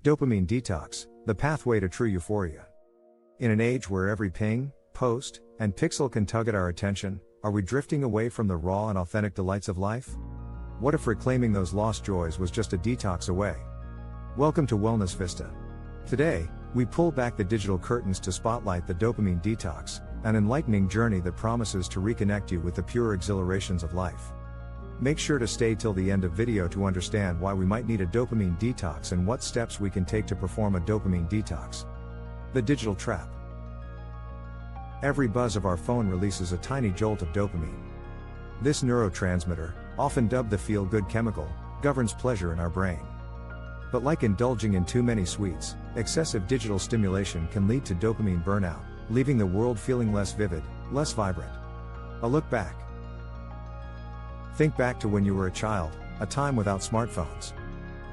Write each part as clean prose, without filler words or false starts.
Dopamine Detox, the pathway to true euphoria. In an age where every ping, post, and pixel can tug at our attention, are we drifting away from the raw and authentic delights of life? What if reclaiming those lost joys was just a detox away? Welcome to Wellness Vista. Today, we pull back the digital curtains to spotlight the dopamine detox, an enlightening journey that promises to reconnect you with the pure exhilarations of life. Make sure to stay till the end of video to understand why we might need a dopamine detox and what steps we can take to perform a dopamine detox. The digital trap. Every buzz of our phone releases a tiny jolt of dopamine. This neurotransmitter, often dubbed the feel-good chemical, governs pleasure in our brain. But like indulging in too many sweets, excessive digital stimulation can lead to dopamine burnout, leaving the world feeling less vivid, less vibrant. A look back. Think back to when you were a child, a time without smartphones.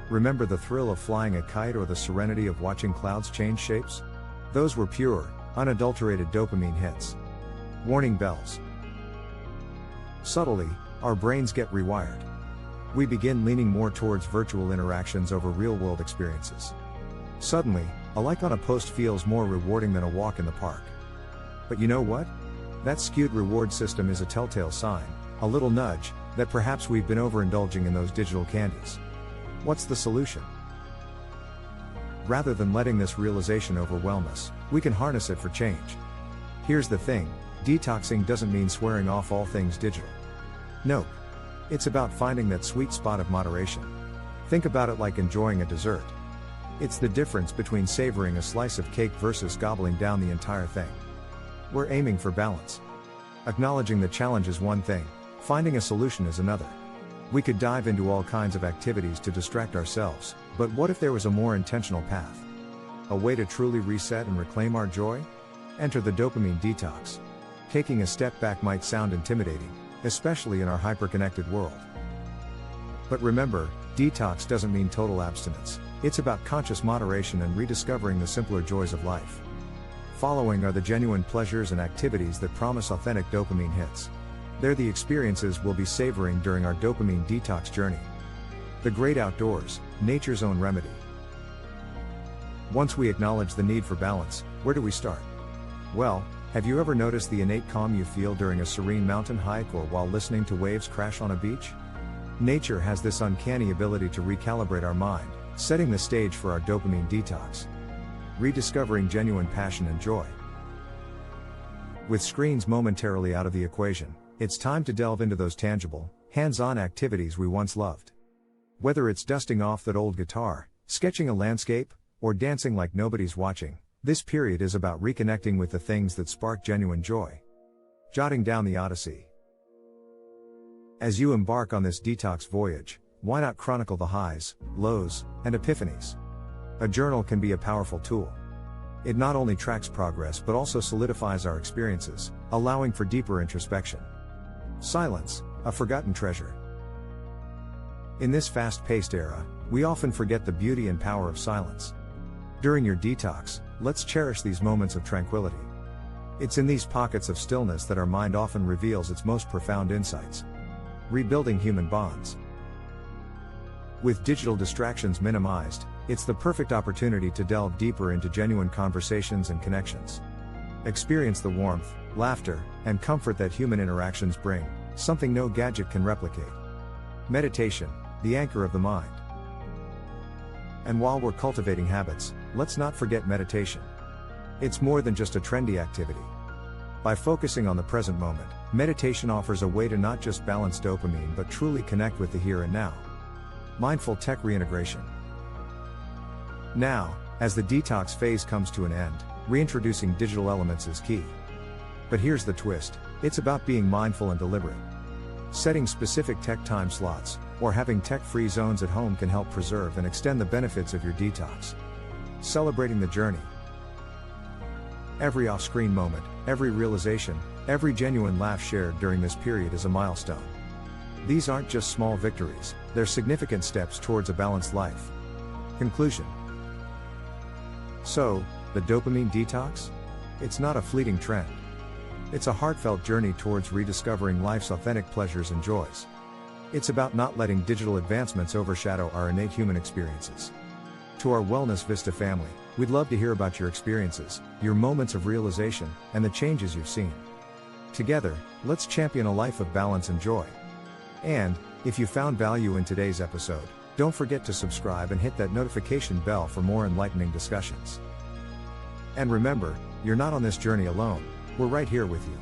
Remember the thrill of flying a kite or the serenity of watching clouds change shapes? Those were pure, unadulterated dopamine hits. Warning bells. Subtly, our brains get rewired. We begin leaning more towards virtual interactions over real-world experiences. Suddenly, a like on a post feels more rewarding than a walk in the park. But you know what? That skewed reward system is a telltale sign, a little nudge, that perhaps we've been overindulging in those digital candies. What's the solution? Rather than letting this realization overwhelm us, we can harness it for change. Here's the thing, detoxing doesn't mean swearing off all things digital. Nope. It's about finding that sweet spot of moderation. Think about it like enjoying a dessert. It's the difference between savoring a slice of cake versus gobbling down the entire thing. We're aiming for balance. Acknowledging the challenge is one thing, finding a solution is another. We could dive into all kinds of activities to distract ourselves, but what if there was a more intentional path? A way to truly reset and reclaim our joy? Enter the dopamine detox. Taking a step back might sound intimidating, especially in our hyper-connected world. But remember, detox doesn't mean total abstinence. It's about conscious moderation and rediscovering the simpler joys of life. Following are the genuine pleasures and activities that promise authentic dopamine hits. They're the experiences we'll be savoring during our dopamine detox journey. The great outdoors, nature's own remedy. Once we acknowledge the need for balance, where do we start? Well, have you ever noticed the innate calm you feel during a serene mountain hike or while listening to waves crash on a beach? Nature has this uncanny ability to recalibrate our mind, setting the stage for our dopamine detox. Rediscovering genuine passion and joy. With screens momentarily out of the equation, it's time to delve into those tangible, hands-on activities we once loved. Whether it's dusting off that old guitar, sketching a landscape, or dancing like nobody's watching, this period is about reconnecting with the things that spark genuine joy. Jotting down the Odyssey. As you embark on this detox voyage, why not chronicle the highs, lows, and epiphanies? A journal can be a powerful tool. It not only tracks progress but also solidifies our experiences, allowing for deeper introspection. Silence, a forgotten treasure. In this fast-paced era, we often forget the beauty and power of silence. During your detox, let's cherish these moments of tranquility. It's in these pockets of stillness that our mind often reveals its most profound insights. Rebuilding human bonds. With digital distractions minimized, it's the perfect opportunity to delve deeper into genuine conversations and connections. Experience the warmth, laughter, and comfort that human interactions bring, something no gadget can replicate. Meditation, the anchor of the mind. And while we're cultivating habits, let's not forget meditation. It's more than just a trendy activity. By focusing on the present moment, meditation offers a way to not just balance dopamine but truly connect with the here and now. Mindful tech reintegration. Now, as the detox phase comes to an end, reintroducing digital elements is key. But here's the twist, it's about being mindful and deliberate. Setting specific tech time slots, or having tech-free zones at home can help preserve and extend the benefits of your detox. Celebrating the journey. Every off-screen moment, every realization, every genuine laugh shared during this period is a milestone. These aren't just small victories, they're significant steps towards a balanced life. Conclusion. So, the dopamine detox? It's not a fleeting trend. It's a heartfelt journey towards rediscovering life's authentic pleasures and joys. It's about not letting digital advancements overshadow our innate human experiences. To our Wellness Vista family, we'd love to hear about your experiences, your moments of realization, and the changes you've seen. Together, let's champion a life of balance and joy. And, if you found value in today's episode, don't forget to subscribe and hit that notification bell for more enlightening discussions. And remember, you're not on this journey alone, we're right here with you.